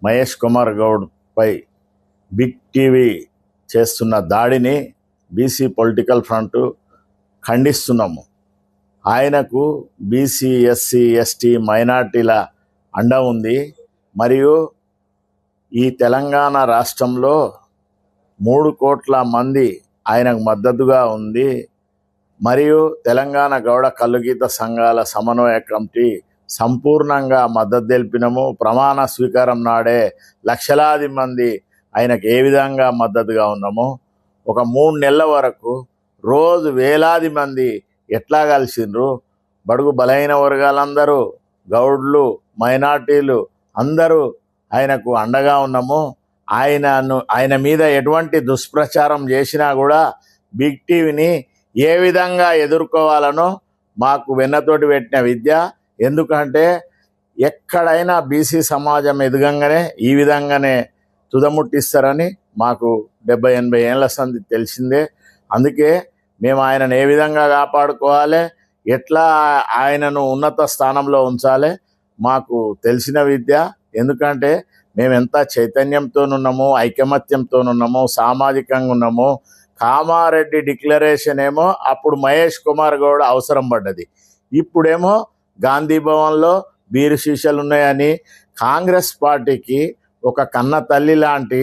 మహేష్ కుమార్ గౌడ్ పై big TV చేస్తున్న దాడిని BC political front ఖండిస్తున్నాము. ఆయనకు బీసీ, ఎస్సీ, ఎస్టీ, మైనార్టీల అండ ఉంది. మరియు ఈ తెలంగాణ రాష్ట్రంలో 3 కోట్ల మంది ఆయనకు మద్దతుగా ఉంది. మరియు తెలంగాణ గౌడ కల్లుగీత సంఘాల సమన్వయ కమిటీ సంపూర్ణంగా మద్దతు తెలిపినము. ప్రమాణ స్వీకారం నాడే లక్షలాది మంది ఆయనకు ఏ విధంగా మద్దతుగా ఉన్నామో, ఒక 3 నెలల వరకు రోజు వేలాది మంది ఎట్లా కలిసిండ్రు. బడుగు బలహీన వర్గాలందరూ, గౌడ్లు, మైనార్టీలు అందరూ ఆయనకు అండగా ఉన్నాము. ఆయన మీద ఎటువంటి దుష్ప్రచారం చేసినా కూడా బిగ్ టీవీని ఏ విధంగా ఎదుర్కోవాలనో మాకు వెన్నతోటి పెట్టిన విద్య. ఎందుకంటే ఎక్కడైనా బీసీ సమాజం ఎదగంగానే ఈ విధంగానే తుదముట్టిస్తారని మాకు 70-80 ఏళ్ల సంది తెలిసిందే. అందుకే మేము ఆయనను ఏ విధంగా కాపాడుకోవాలి, ఎట్లా ఆయనను ఉన్నత స్థానంలో ఉంచాలి మాకు తెలిసిన విద్య. ఎందుకంటే మేము ఎంత చైతన్యంతోనున్నామో, ఐకమత్యంతోనున్నామో, సామాజికంగా ఉన్నామో. కామారెడ్డి డిక్లరేషన్ ఏమో అప్పుడు మహేష్ కుమార్ గౌడ్ అవసరం పడ్డది. ఇప్పుడేమో గాంధీ భవన్లో బీరు శీషలు ఉన్నాయని కాంగ్రెస్ పార్టీకి ఒక కన్న తల్లి లాంటి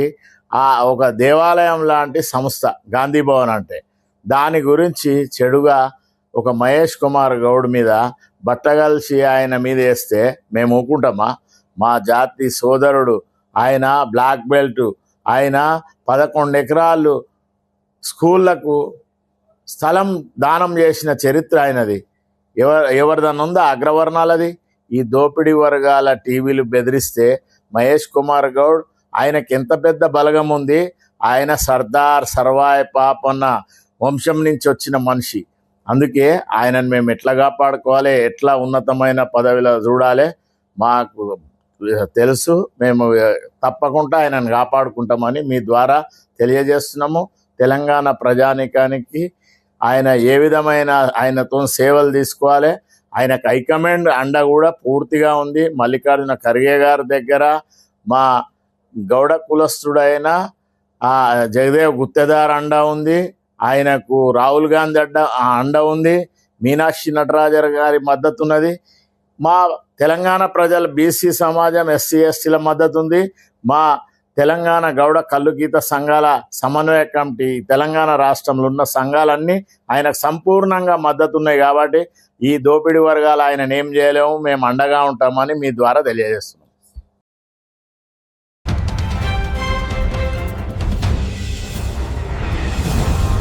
ఒక దేవాలయం లాంటి సంస్థ గాంధీ భవన్ అంటే. దాని గురించి చెడుగా ఒక మహేష్ కుమార్ గౌడ్ మీద బట్టగలిసి ఆయన మీద వేస్తే మేము ఊరుకుంటామా? మా జాతి సోదరుడు, ఆయన బ్లాక్ బెల్ట్, ఆయన 11 ఎకరాలు స్కూళ్లకు స్థలం దానం చేసిన చరిత్ర ఆయనది. ఎవరిదన్నా ఉందా అగ్రవర్ణాలది? ఈ దోపిడీ వర్గాల టీవీలు బెదిరిస్తే మహేష్ కుమార్ గౌడ్ ఆయనకి ఎంత పెద్ద బలగం ఉంది. ఆయన సర్దార్ సర్వాయ్ పాపన్న వంశం నుంచి వచ్చిన మనిషి. అందుకే ఆయనను మేము ఎట్లా కాపాడుకోవాలి, ఎట్లా ఉన్నతమైన పదవిలో చూడాలి మాకు తెలుసు. మేము తప్పకుండా ఆయనను కాపాడుకుంటామని మీ ద్వారా తెలియజేస్తున్నాము. తెలంగాణ ప్రజానీకానికి ఆయన ఏ విధమైన ఆయనతో సేవలు తీసుకోవాలి. ఆయనకు హైకమాండ్ అండ కూడా పూర్తిగా ఉంది. మల్లికార్జున ఖర్గే గారి దగ్గర మా గౌడ కులస్తుడైన జగదేవ్ గుత్తేదార్ అండ ఉంది. ఆయనకు రాహుల్ గాంధీ అండ ఉంది. మీనాక్షి నటరాజర్ గారి మద్దతు ఉన్నది. మా తెలంగాణ ప్రజల బీసీ సమాజం, ఎస్సీ, ఎస్టీల మద్దతు ఉంది. మా తెలంగాణ గౌడ కల్లుగీత సంఘాల సమన్వయ కమిటీ, తెలంగాణ రాష్ట్రంలో ఉన్న సంఘాలన్నీ ఆయనకు సంపూర్ణంగా మద్దతు ఉన్నాయి. కాబట్టి ఈ దోపిడీ వర్గాలు ఆయన ఏం చేయలేము, మేము అండగా ఉంటామని మీ ద్వారా తెలియజేస్తున్నాం.